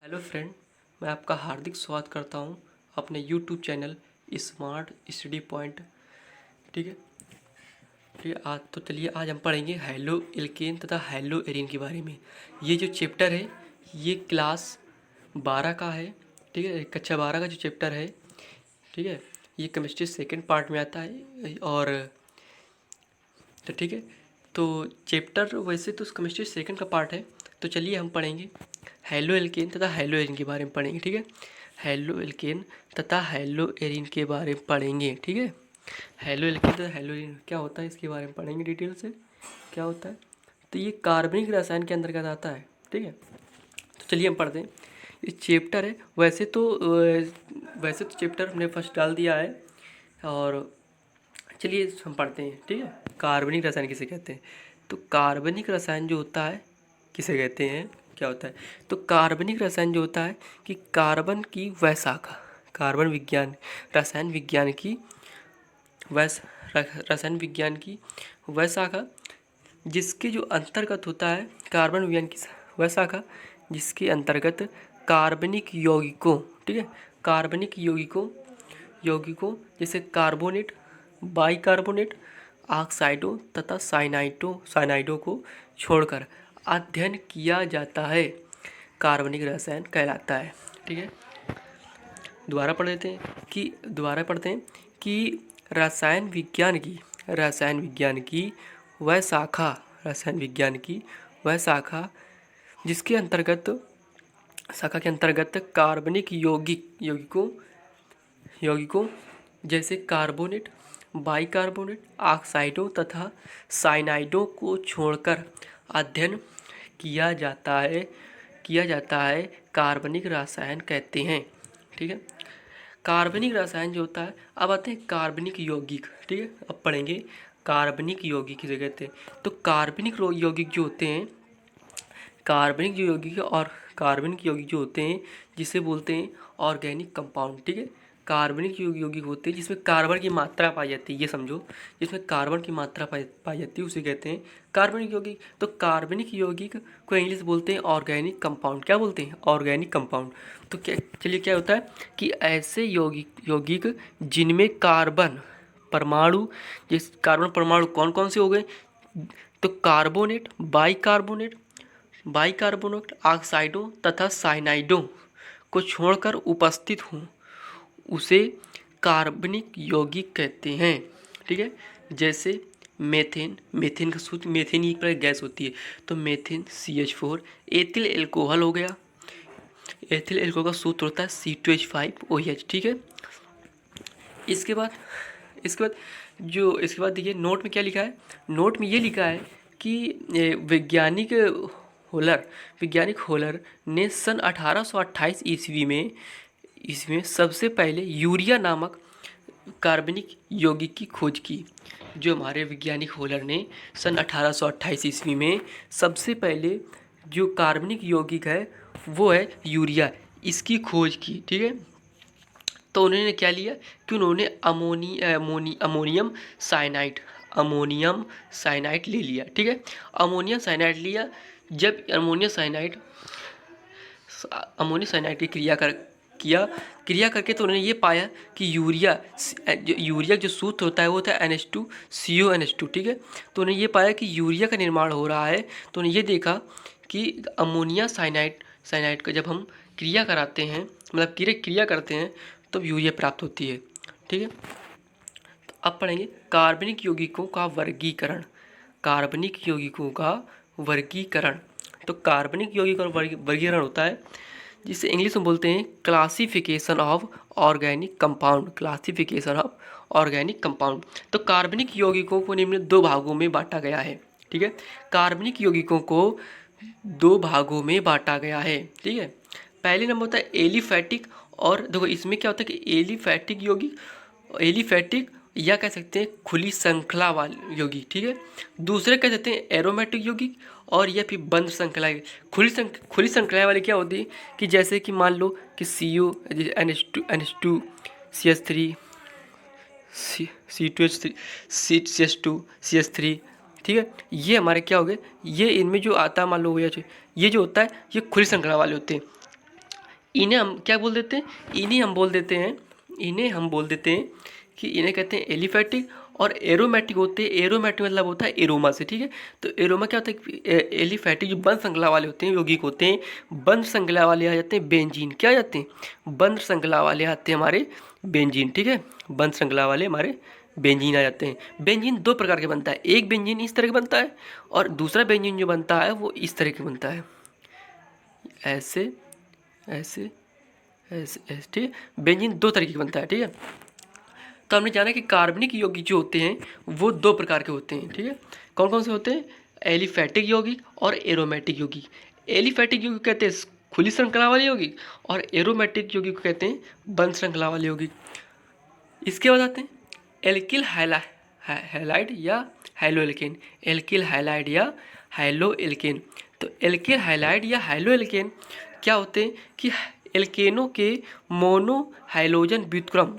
Hello friend, मैं आपका हार्दिक स्वागत करता हूं अपने YouTube channel smart study point. ठीक है। ठीक है, आज तो चलिए आज हम पढ़ेंगे हेलो एल्केन तथा हेलो एरीन के बारे में। ये जो चैप्टर है ये क्लास 12 का है। ठीक है, कक्षा 12 का जो चैप्टर है, ठीक है, ये केमिस्ट्री सेकंड पार्ट में आता है। और तो ठीक है, तो चैप्टर वैसे तो केमिस्ट्री सेकंड का पार्ट है। तो चलिए हम पढ़ेंगे हेलो एल्केन तथा हेलो एरीन के बारे में पढ़ेंगे। ठीक है, हेलो एल्केन तथा हेलो एरीन के बारे में पढ़ेंगे। ठीक है, हेलो एल्केन तथा हेलो एरीन क्या होता है इसके बारे में पढ़ेंगे डिटेल से। क्या होता है, तो ये कार्बनिक रसायन के अंतर्गत आता है। ठीक है, तो चलिए हम पढ़ते हैं। ये चैप्टर है, वैसे तो चैप्टर हमने फर्स्ट डाल दिया है। और चलिए हम पढ़ते हैं। ठीक है, कार्बनिक रसायन किसे कहते हैं। तो कार्बनिक रसायन जो होता है किसे कहते हैं, क्या होता है। तो कार्बनिक रसायन जो होता है कि कार्बन की वह शाखा, कार्बन विज्ञान रसायन विज्ञान की वैस रसायन विज्ञान की वह शाखा जिसके जो अंतर्गत होता है, कार्बन विज्ञान की वह शाखा जिसके अंतर्गत कार्बनिक यौगिकों, ठीक है, कार्बनिक यौगिकों जैसे कार्बोनेट, बाइकार्बोनेट, ऑक्साइडों तथा साइनाइडों को छोड़कर अध्ययन किया जाता है, कार्बनिक रसायन कहलाता है। ठीक है, दोबारा पढ़ते हैं कि रसायन विज्ञान की वह शाखा रसायन विज्ञान की वह जिसके अंतर्गत शाखा के अंतर्गत कार्बनिक यौगिकों जैसे कार्बोनेट, बाइकार्बोनेट, ऑक्साइडों तथा साइनाइडों को छोड़कर अध्ययन किया जाता है कार्बनिक रसायन कहते हैं। ठीक है, कार्बनिक रसायन जो होता है, अब आते हैं कार्बनिक यौगिक। ठीक है, अब पढ़ेंगे कार्बनिक यौगिक किसे कहते हैं। तो कार्बनिक यौगिक जो होते हैं, कार्बनिक यौगिक जो होते हैं जिसे बोलते हैं ऑर्गेनिक कंपाउंड। ठीक है, कार्बनिक यौगिक होते हैं जिसमें कार्बन की मात्रा पाई जाती है, ये समझो, जिसमें कार्बन की मात्रा पाई जाती है उसे कहते हैं कार्बनिक यौगिक। तो कार्बनिक यौगिक को इंग्लिश बोलते हैं ऑर्गेनिक कंपाउंड। क्या बोलते हैं, ऑर्गेनिक कंपाउंड। तो क्या चलिए क्या होता है कि ऐसे यौगिक जिनमें कार्बन परमाणु, जिस कार्बन परमाणु कौन कौन से हो गए, तो कार्बोनेट, बाइकार्बोनेट, ऑक्साइडों तथा साइनाइडों को छोड़कर उपस्थित हों उसे कार्बनिक यौगिक कहते हैं। ठीक है, जैसे मेथेन का सूत्र, मेथेन एक प्रकार गैस होती है, तो मेथेन CH4, एथिल एल्कोहल हो गया, एथिल एल्कोहल का सूत्र होता है C2H5OH। ठीक है, इसके बाद देखिए नोट में क्या लिखा है। नोट में ये लिखा है कि वैज्ञानिक होलर ने सन 1828 ईस्वी में सबसे पहले यूरिया नामक कार्बनिक यौगिक की खोज की। जो हमारे वैज्ञानिक होलर ने सन 1828 ईस्वी में सबसे पहले जो कार्बनिक यौगिक है वो है यूरिया, इसकी खोज की। ठीक है, तो उन्होंने क्या लिया कि उन्होंने अमोनियम साइनाइड ले लिया। ठीक है, अमोनियम साइनाइड लिया। जब अमोनियम साइनाइड की क्रिया करके तो उन्होंने ये पाया कि यूरिया जो सूत्र होता है वो होता है NH2CONH2। ठीक है, तो उन्होंने ये पाया कि यूरिया का निर्माण हो रहा है। तो उन्होंने ये देखा कि अमोनिया साइनाइड का जब हम क्रिया कराते हैं, मतलब क्रिया करते हैं, तो यूरिया प्राप्त होती है। ठीक है, तो अब पढ़ेंगे कार्बनिक यौगिकों का वर्गीकरण। तो कार्बनिक यौगिक और वर्गीकरण होता है जिसे इंग्लिश में बोलते हैं क्लासिफिकेशन ऑफ ऑर्गेनिक कंपाउंड। तो कार्बनिक यौगिकों को निम्न दो भागों में बांटा गया है। ठीक है, कार्बनिक यौगिकों को दो भागों में बांटा गया है। ठीक है, पहले नंबर होता है एलिफैटिक, और देखो इसमें क्या होता है कि एलिफैटिक या कह सकते हैं खुली श्रृंखला वाले यौगिक। ठीक है, दूसरे कह सकते हैं एरोमेटिक यौगिक, और या फिर बंद श्रृंखला। खुली श्रृंखला वाले क्या होती है कि जैसे कि मान लो कि CO NH2 CH3 C2H3 CH2 CH3। ठीक है, ये हमारे क्या हो गए, ये इनमें जो आता है मान लो ये जो होता है ये खुली श्रृंखला वाले होते हैं। इन्हें हम क्या बोल देते हैं, इन्हें हम बोल देते हैं कि इन्हें कहते हैं एलिफैटिक और एरोमेटिक होते हैं। एरोमेटिक मतलब होता है एरोमा से, ठीक है। तो एरोमा क्या होता है, एलिफैटिक जो बंद श्रृंखला वाले होते हैं, यौगिक होते हैं, बंद श्रृंखला वाले आ जाते हैं बेंजीन। क्या आ जाते हैं, बंद श्रृंखला वाले आते हैं हमारे बेंजीन, ठीक है। बंद श्रृंखला वाले हमारे बेंजीन आ जाते हैं। बेंजीन दो प्रकार के बनता है, एक बेंजीन इस तरह का बनता है और दूसरा बेंजीन जो बनता है वो इस तरह का बनता है, ऐसे ऐसे ऐसे ऐसे, ठीक है। बेंजीन दो तरीके का बनता है, ठीक है। तो हमने जाना कि कार्बनिक यौगिक जो होते हैं वो दो प्रकार के होते हैं, ठीक है। कौन कौन से होते हैं, एलिफैटिक यौगिक और एरोमेटिक यौगिक। एलिफैटिक यौगिक कहते हैं खुली श्रृंखला वाले यौगिक और एरोमेटिक यौगिक को कहते हैं बंद श्रृंखला वाले यौगिक। इसके बाद आते हैं एल्किल हैलाइड या हाइलोएल्केन। एल्किल हैलाइड या हाइलोएल्केन। तो एल्किल हैलाइड या हाइलोएल्केन क्या होते हैं कि एल्केनों के मोनो हाइलोजन व्युत्क्रम,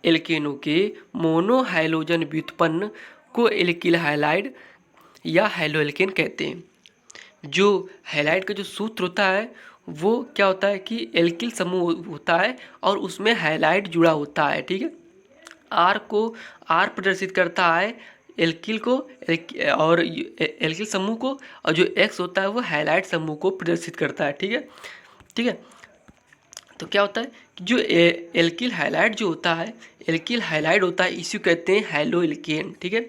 एल्केनों के मोनो हाइलोजन व्युत्पन्न को एल्किल हैलाइड या हाइलोएल्केन कहते हैं। जो हैलाइड का जो सूत्र होता है वो क्या होता है कि एल्किल समूह होता है और उसमें हैलाइड जुड़ा होता है, ठीक है। आर को आर प्रदर्शित करता है एल्किल को और एल्किल समूह को, और जो एक्स होता है वो हैलाइड समूह को प्रदर्शित करता है, ठीक है, ठीक है। तो क्या होता है कि जो एल्किल हैलाइड जो होता है, एल्किल हैलाइड होता है, इसी को कहते हैं हाइलोएल्केन, ठीक है।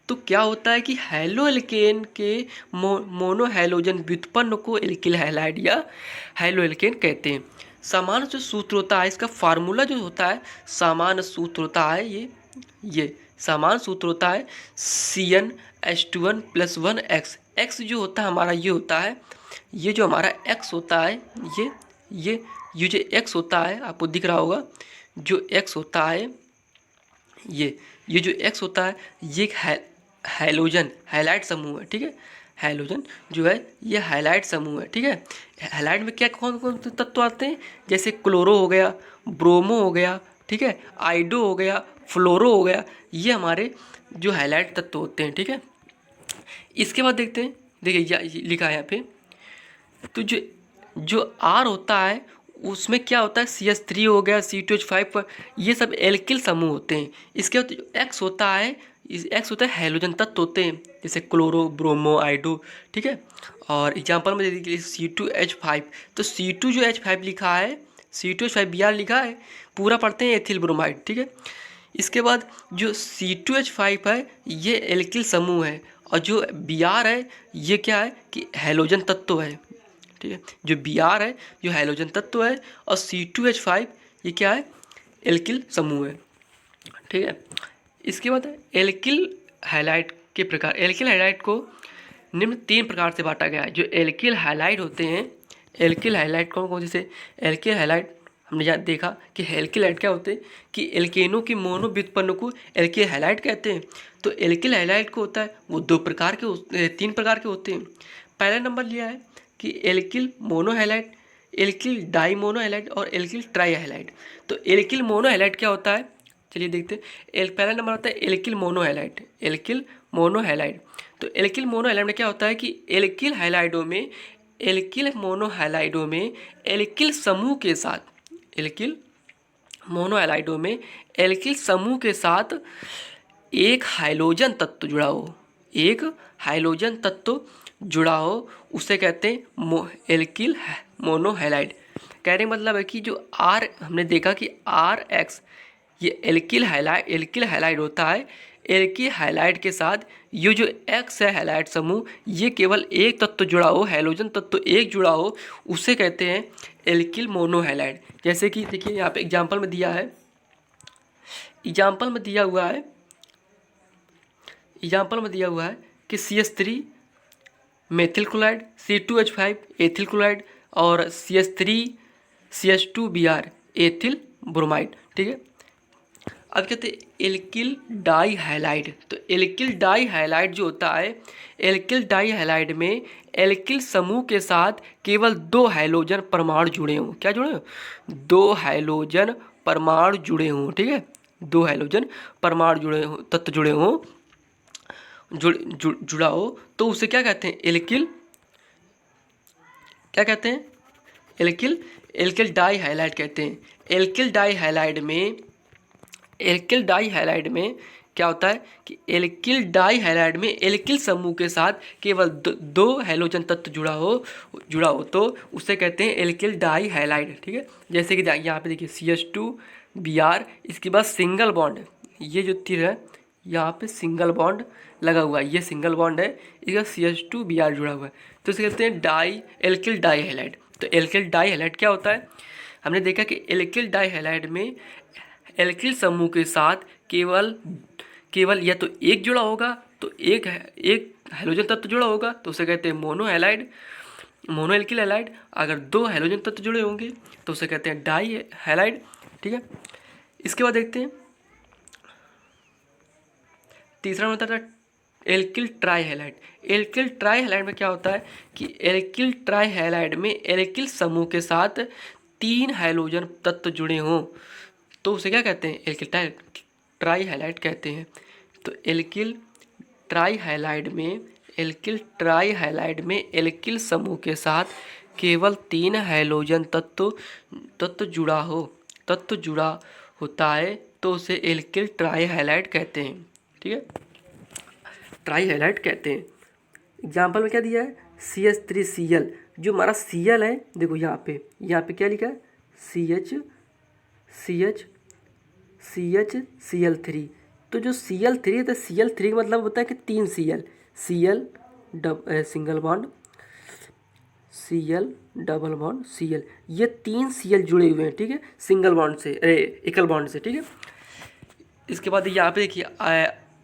तो क्या होता है कि हाइलोएल्केन के मोनो हाइलोजन व्युत्पन्न को एल्किल हैलाइड या हाइलोएल्केन कहते हैं। सामान्य जो सूत्र होता है, इसका फार्मूला जो होता है, सामान्य सूत्र होता है ये सामान्य सूत्र होता है CnH2n + 1x। x जो होता है हमारा ये होता है, ये जो हमारा x होता है, ये जो x होता है आपको दिख रहा होगा, जो x होता है ये जो x होता है ये हाइलोजन हाइलाइट समूह है, ठीक है। हाइलोजन जो है ये हाइलाइट समूह है, ठीक है। हाइलाइट में क्या कौन कौन से तत्व आते हैं, जैसे क्लोरो हो गया, ब्रोमो हो गया, ठीक है, आइडो हो गया, फ्लोरो हो गया, ये हमारे जो हाइलाइट तत्व होते हैं, ठीक है। इसके बाद देखते हैं, देखिए लिखा है यहाँ पे, तो जो R होता है उसमें क्या होता है CH3 हो गया, C2H5, ये सब एल्किल समूह होते हैं। इसके बाद जो X होता है, X होता है हाइलोजन तत्व होते हैं, जैसे क्लोरो, ब्रोमो, आइडो, ठीक है। और एग्जांपल में दे दीजिए C2H5, तो C2 जो H5 लिखा है, C2H5 Br लिखा है, पूरा पढ़ते हैं एथिल ब्रोमाइड, ठीक है। इसके बाद जो C2H5 है ये एल्किल समूह है और जो Br है ये क्या है कि हाइलोजन तत्व है, ठीक है। जो Br है जो हाइलोजन तत्व है और C2H5 ये क्या है, एल्किल समूह है, ठीक है। इसके बाद एल्किल हैलाइड के प्रकार। एल्किल हैलाइड को निम्न 3 प्रकार से बांटा गया है। जो एल्किल हैलाइड होते हैं, एल्किल हैलाइड कौन कौन से, एल्किल हैलाइड हमने यहाँ देखा कि एल्किल हैलाइड क्या होते हैं कि एल्केनों की मोनो व्युत्पन्न को एल्किल हैलाइड कहते हैं। तो एल्किल हैलाइड को होता है वो 3 प्रकार के होते हैं। पहला नंबर लिया है कि एल्किल मोनोहैलाइड, एल्किल डाइमोनोहैलाइड और एल्किल ट्राइहैलाइड। तो एल्किल मोनोहैलाइड क्या होता है, चलिए देखते हैं। पहला नंबर आता है एल्किल मोनोहैलाइड, एल्किल मोनोहैलाइड। तो एल्किल मोनोहैलाइड में क्या होता है कि एल्किल हैलाइडों में, एल्किल मोनोहैलाइडों में एल्किल समूह के साथ, एल्किल मोनोहैलाइडों में एल्किल समूह के साथ एक हाइलोजन तत्व जुड़ा हो, एक हाइलोजन तत्व जुड़ा हो, उसे कहते हैं एल्किल मोनोहैलाइड। कहने का मतलब है कि जो R हमने देखा कि RX ये एल्किल हैलाइड होता है। एल्किल हैलाइड के साथ ये जो X है हैलाइड समूह, ये केवल एक तत्व जुड़ा हो, हाइलोजन तत्व एक जुड़ा हो, उसे कहते हैं एल्किल मोनोहैलाइड। जैसे कि देखिए यहाँ पे एग्जाम्पल में दिया हुआ है कि CH3 methyl chloride, C2H5 ethyl chloride और CH3 CH2 Br ethyl bromide, ठीक है। अब कहते हैं एल्किल डाई हैलाइड। तो एल्किल डाई हैलाइड जो होता है, एल्किल डाई हैलाइड में एल्किल समूह के साथ केवल 2 हाइलोजन परमाणु जुड़े हों। क्या जुड़े हों, 2 हाइलोजन परमाणु जुड़े हों, ठीक है। 2 हाइलोजन परमाणु जुड़े हों, तत्व जुड़े हों, जुड़ा हो, तो उसे क्या कहते हैं, एल्किल, क्या कहते हैं, एल्किल एल्किल डाई हैलाइड कहते हैं। एल्किल डाई हैलाइड में क्या होता है कि एल्किल डाई हैलाइड में एल्किल समूह के साथ केवल दो हैलोजन तत्व जुड़ा हो तो उसे कहते हैं एल्किल डाई हैलाइड। ठीक है, जैसे कि यहाँ पे देखिए CH2Br, इसके बाद सिंगल बॉन्ड, ये जो तीर है यहाँ पे सिंगल बॉन्ड लगा हुआ है, ये सिंगल बॉन्ड है, इसका CH2Br जुड़ा हुआ है, तो इसे कहते हैं एल्किल डाई हैलाइड। तो एल्किल डाई हैलाइड क्या होता है, हमने देखा कि एल्किल डाई हैलाइड में एल्किल समूह के साथ केवल या तो एक जुड़ा होगा, तो एक हैलोजन तत्व जुड़ा होगा तो उसे कहते हैं मोनो एल्किल हैलाइड। अगर दो हैलोजन तत्व जुड़े होंगे तो उसे कहते हैं डाई हैलाइड। ठीक है, इसके बाद देखते हैं तीसरा होता है alkyl try halide. Alkyl try halide में क्या होता है कि एल्किल ट्राई हैलाइड में एल्किल समूह के साथ 3 हैलोजन तत्व जुड़े हों तो उसे क्या कहते हैं, एल्किल ट्राई हैलाइड कहते हैं। तो एल्किल ट्राई हैलाइड में एल्किल समूह के साथ केवल 3 हैलोजन तत्व जुड़ा होता है तो उसे एल्किल ट्राई हैलाइड कहते हैं। ठीक है, ट्राई हैलाइड कहते हैं। एग्जाम्पल में क्या दिया है, CH3Cl, जो हमारा Cl है, देखो यहाँ पे क्या लिखा है, CH तो जो Cl3 है तो Cl3 का मतलब होता है कि 3 Cl single bond, Cl double bond Cl, ये 3 Cl जुड़े हुए हैं। ठीक है, सिंगल बॉन्ड से एकल बॉन्ड से। ठीक है, इसके बाद यहाँ पे देखिए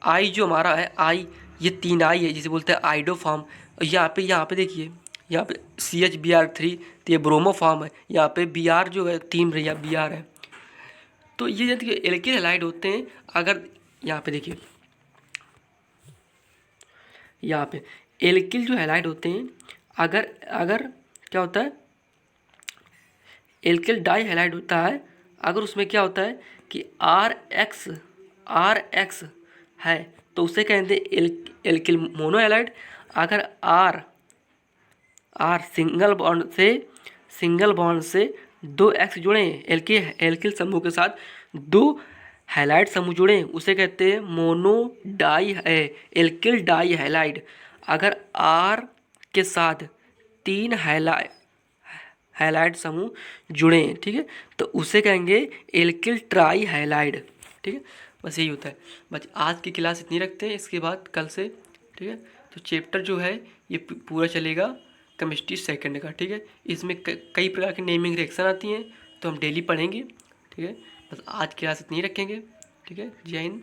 आई जो हमारा है, आई ये 3 आई है जिसे बोलते हैं आइडो फॉर्म। यहाँ पे देखिए यहाँ पे CH Br3 तो ये ब्रोमो फॉर्म है, यहाँ पे Br जो है 3 भैया Br है। तो ये देखिए एल्किल हैलाइड होते हैं। अगर यहाँ पे देखिए यहाँ पे एल्किल जो हैलाइड होते हैं, अगर क्या होता है, एल्किल डाई हैलाइड होता है, अगर उसमें क्या होता है कि RX है तो उसे कहते हैं एल्किल मोनो हैलाइड। अगर R सिंगल बॉन्ड से 2 X जुड़े हैं, एल्किल समूह के साथ 2 हैलाइड समूह जुड़े हैं, उसे कहते हैं एल्किल डाई हैलाइड। अगर R के साथ 3 हैलाइड समूह जुड़े हैं, ठीक है, तो उसे कहेंगे एल्किल ट्राई हैलाइड। ठीक है, बस यही होता है। बस आज की क्लास इतनी रखते हैं, इसके बाद कल से, ठीक है, तो चैप्टर जो है ये पूरा चलेगा केमिस्ट्री सेकंड का। ठीक है, इसमें कई प्रकार की नेमिंग रिएक्शन आती हैं तो हम डेली पढ़ेंगे। ठीक है, बस आज की क्लास इतनी रखेंगे। ठीक है, जय हिंद।